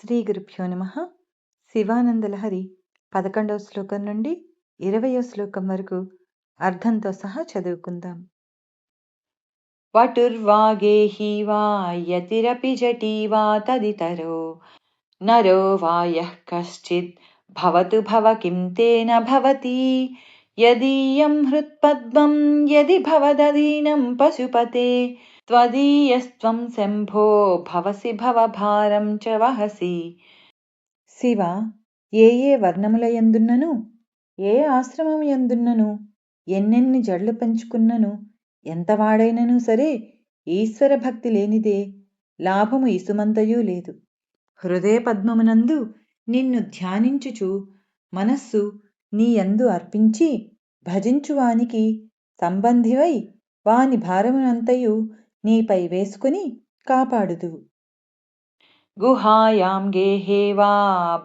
శ్రీ గురుభ్యో నమః. శివానందలహరి 11వ శ్లోకం నుండి 20వ శ్లోకం వరకు అర్థంతో సహా చదువుకుందాం. వటుర్వాగేహి వా యతిరపి జటీ వా తదితరో నరో వా యః కశ్చిద్ భవతు భవ కిం తేన భవతి యదీయం హృత్పద్మం యది భవదదీనం పశుపతే త్వదీయస్త్వం శంభో భవసి భవభారం చ వహసి. శివ, ఏ ఏ వర్ణములయందున్నను, ఏ ఆశ్రమముయందున్నను, ఎన్నెన్ని జడ్లు పెంచుకున్నను, ఎంతవాడైనను సరే ఈశ్వర భక్తి లేనిదే లాభము ఇసుమంతయూ లేదు. హృదయ పద్మమునందు నిన్ను ధ్యానించుచు మనస్సు నీయందు అర్పించి భజించువానికి సంబంధివై వాని భారమునంతయు నీపై వేసుకుని కాపాడుదువు. గుహాయాం గేహే వా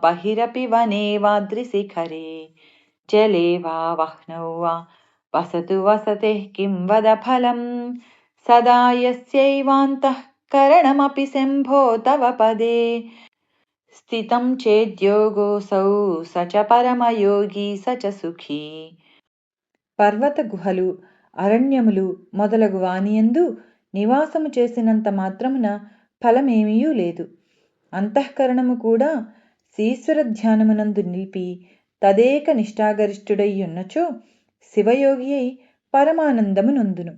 బహిరపి వనే వాద్రిశిఖరే జలే వా వహ్నౌ వా వసతు వసతే కిం వద ఫలం సదా యస్యైవాంతఃకరణమపి శంభో తవ పదే స్థితం చేద్యోగోసౌ స చ పరమయోగి స చ సుఖీ. పర్వత గుహలు, అరణ్యములు మొదలగు వానియందు నివాసము చేసినంత మాత్రమున ఫలమేమీయూ లేదు. అంతఃకరణము కూడా ఈశ్వర ధ్యానమునందు నిలిపి తదేక నిష్ఠాగరిష్ఠుడయ్యున్నచో శివయోగి అయి పరమానందము నొందును.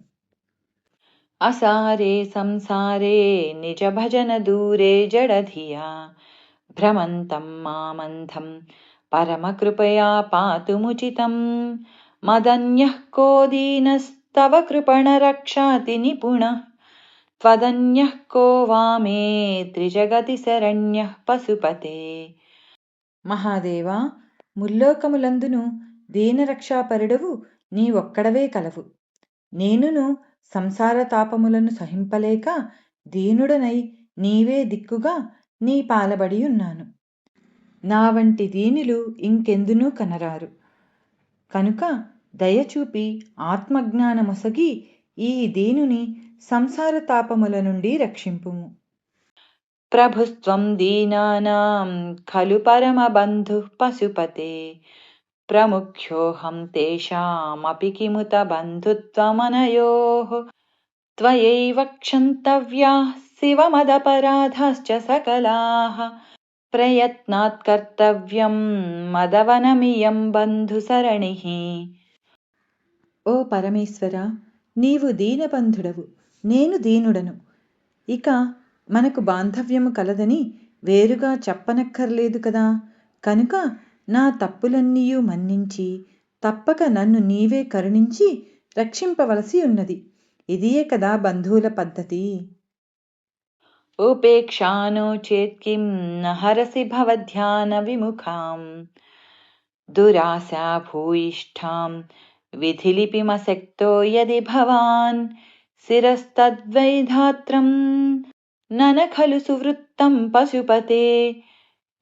అసారే సంసారే నిజ భజన దూరే జడధియా భ్రమంతం మామంధం పరమకృపయా పాతుముచితం మదన్యః కో దీనస్తవ కృపణ రక్షాతి నిపుణః త్వదన్యః కో వామే త్రిజగతి శరణ్యః పశుపతే. మహాదేవా, ముల్లోకములందును దీనరక్షాపరుడవు నీ ఒక్కడవే కలవు. నేనును సంసార తాపములను సహింపలేక దీనుడనై నీవే దిక్కుగా నీ పాలబడి ఉన్నాను. నా వంటి దీనులు ఇంకెందునూ కనరారు. కనుక దయచూపి ఆత్మజ్ఞానమొసగి ఈ దీనుని సంసార తాపముల నుండి రక్షింపుము. ప్రభుస్త్వం దీనానాం ఖలు పరమబంధుః పశుపతే ప్రముఖ్యోహం తేషామపి కిముత బంధుత్వమనయోః త్వయైవ క్షంతవ్యాః శివమదపరాధాశ్చ సకలాః ప్రయత్నాత్ కర్తవ్యం మదవనమియం బంధుసరణిః. ఓ పరమేశ్వర, నీవు దీనబంధుడవు, నేను దీనుడను. ఇక మనకు బాంధవ్యము కలదని వేరుగా చెప్పనక్కర్లేదు కదా. కనుక నా తప్పులన్నీయూ మన్నించి తప్పక నన్ను నీవే కరుణించి రక్షింపవలసి ఉన్నది. ఇదియే కదా బంధువుల పద్ధతి. ఉపేక్షానో చేత్ కిం న హరసి భవధ్యాన విముఖాం దురాశా భూయిష్ఠాం విధిలిపిమశక్తో యది భవాన్ శిరస్తద్వైధాత్రం నన ఖలు సువృత్తం పశుపతే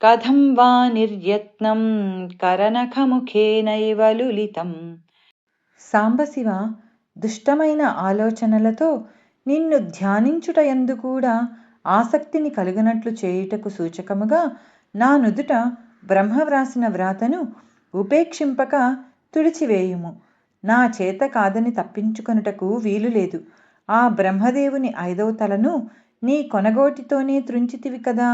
కథం వా నిర్యత్నం కరనఖముఖేనైవ లులితం. సాంబశివ, దుష్టమైన ఆలోచనలతో నిన్ను ధ్యానించుటయందు కూడా ఆసక్తిని కలుగునట్లు చేయుటకు సూచకముగా నా నుదుట బ్రహ్మ వ్రాసిన వ్రాతను ఉపేక్షింపక తుడిచివేయుము. నా చేత కాదని తప్పించుకొనుటకు వీలులేదు. ఆ బ్రహ్మదేవుని 5వ తలను నీ కొనగోటితోనే త్రుంచితివి కదా.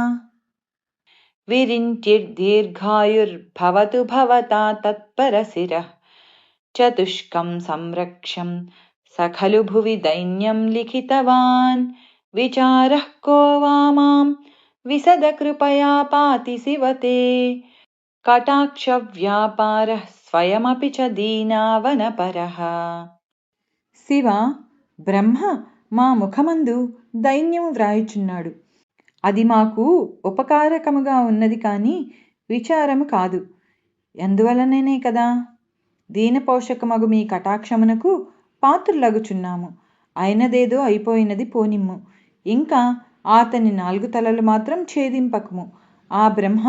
విరించిర్దీర్ఘాయుర్భవతు భవతా తత్పరశిరః చతుష్కం సంరక్ష్యం సఖలు భువి దైన్యం లిఖితవాన్ విచారః కో వా మాం విశద కృపయా పాతి శివతే కటాక్ష వ్యాపారః స్వయమపి చ దీనావనపరః. శివ, బ్రహ్మ మా ముఖమందు దైన్యము వ్రాయుచున్నాడు. అది మాకు ఉపకారకముగా ఉన్నది కాని విచారము కాదు. ఎందువలననే కదా దీనపోషకమగు మీ కటాక్షమునకు పాత్రులగుచున్నాము. అయినదేదో అయిపోయినది పోనిమ్ము. ఇంకా ఆతని 4 తలలు మాత్రం ఛేదింపకము. ఆ బ్రహ్మ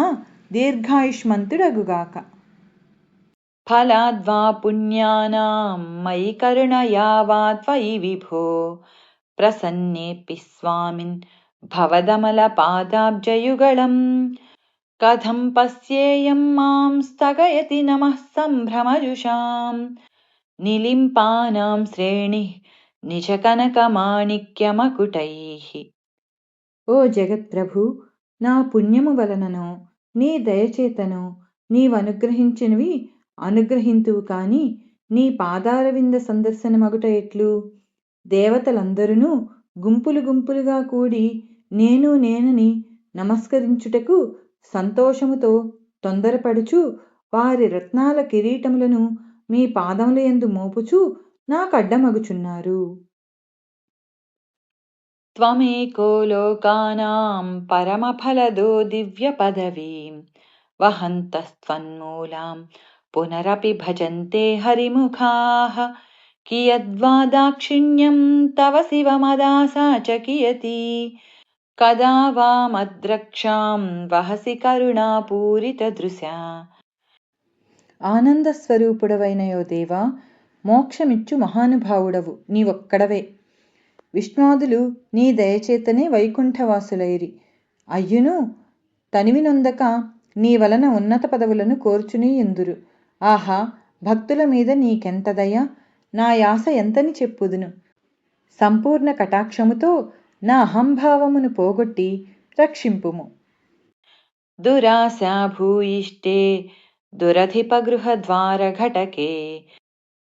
దీర్ఘాయుష్మంతుడగుగాక. ఫలాద్వా పుణ్యానాం మయి కరుణయా వా త్వయి విభో ప్రసన్నేపి స్వామిన్ భవదమలపాదాబ్జయుగళం కథం పశ్యేయం మాం స్థగయతి నమః సంభ్రమజుషాం నిలింపానాం శ్రేణి నిజ కనకమాణిక్యమకుటైః. ఓ జగత్ప్రభు, నా పుణ్యము వలననో నీ దయచేతనో నీవనుగ్రహించినవి అనుగ్రహింతువు కాని నీ పాదారవింద సందర్శనమగుట ఎట్లు? దేవతలందరూ గుంపులు గుంపులుగా కూడి నేను నేనని నమస్కరించుటకు సంతోషముతో తొందరపడుచు వారి రత్నాల కిరీటములను మీ పాదముల యందు మోపుచు నాకడ్డమగుచున్నారు. త్వమేకో లోకానాం పరమఫలదో దివ్యపదవీం వహन्तస్త్వన్మూలాం పునరపి భజంతే హరిముఖాః. కియద్వా దాక్షిణ్యం తవ శివమదాసా చ కియతి కదా వా మద్రక్షాం వహసి కరుణాపూరితదృశా. ఆనందస్వరూపుడవైనయో దేవా, మోక్షమిచ్చు మహానుభావుడవు నీవొక్కడవే. విష్ణాదులు నీ దయచేతనే వైకుంఠవాసులైరి. అయ్యును తనివినొందక నీ వలన ఉన్నత పదవులను కోర్చునీ ఎందురు. ఆహా, భక్తుల మీద నీకెంత దయ! నా యాస ఎంతని చెప్పుదును. సంపూర్ణ కటాక్షముతో నా అహంభావమును పోగొట్టి రక్షింపుము. దురాశా భూయిష్టే దురధిపగృహద్వారఘటకే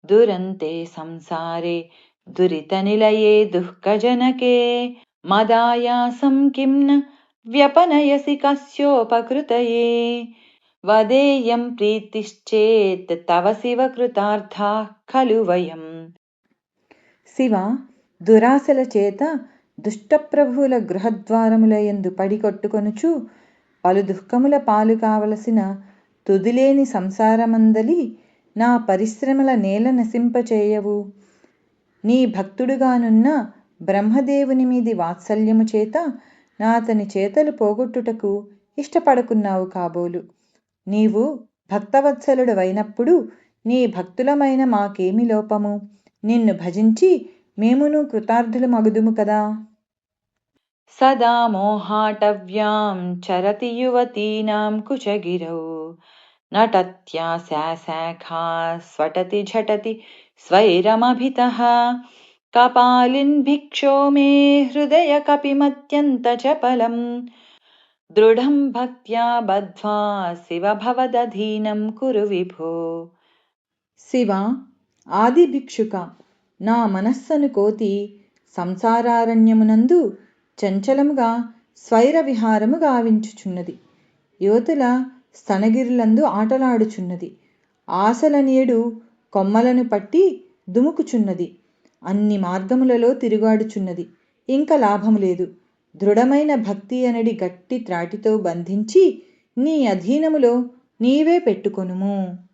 దురంతే సంసారే దురితనిలయే దుఃఖజనకే మదాయాసం కిం న వ్యపనయసి కస్యోపకృతయే వదేయం ప్రీతిశ్చేత్ తవ శివ కృతార్థాః ఖలు వయం. శివ, దురాశల చేత దుష్టప్రభువుల గృహద్వారములయందు పడికొట్టుకొనుచు పలు దుఃఖముల పాలు కావలసిన తుదిలేని సంసారమందలి నా పరిశ్రమల నేల నశింపచేయవు. నీ భక్తుడుగానున్న బ్రహ్మదేవుని మీది వాత్సల్యము చేత నాతని చేతలు పోగొట్టుటకు ఇష్టపడకున్నావు కాబోలు. నీవు భక్తవత్సలుడవైనప్పుడు నీ భక్తులమైన మాకేమి లోపము? నిన్ను భజించి మేమును కృతార్థులు మగుదుము కదా. సదా మోహాటవ్యాం చరతి యువతీనాం కుచగిరౌ నటత్యాశాఖా స్ఫటతి ఝటతి స్వైరమభితః కపాలిన్ భిక్షో మే హృదయ కపిమత్యంత చపలం దృఢం భక్త్యా బద్ధ్వా శివ భవదధీనం కురు విభో. శివ, ఆది భిక్షుక, నా మనస్సను కోతి సంసారారణ్యమునందు చంచలముగా స్వైర విహారము గావించుచున్నది. యువతుల స్తనగిరులందు ఆటలాడుచున్నది. ఆశలనేడు కొమ్మలను పట్టి దుముకుచున్నది. అన్ని మార్గములలో తిరుగాడుచున్నది. ఇంక లాభము లేదు. దృఢమైన భక్తి అనడి గట్టి త్రాటితో బంధించి నీ అధీనములో నీవే పెట్టుకొనుము.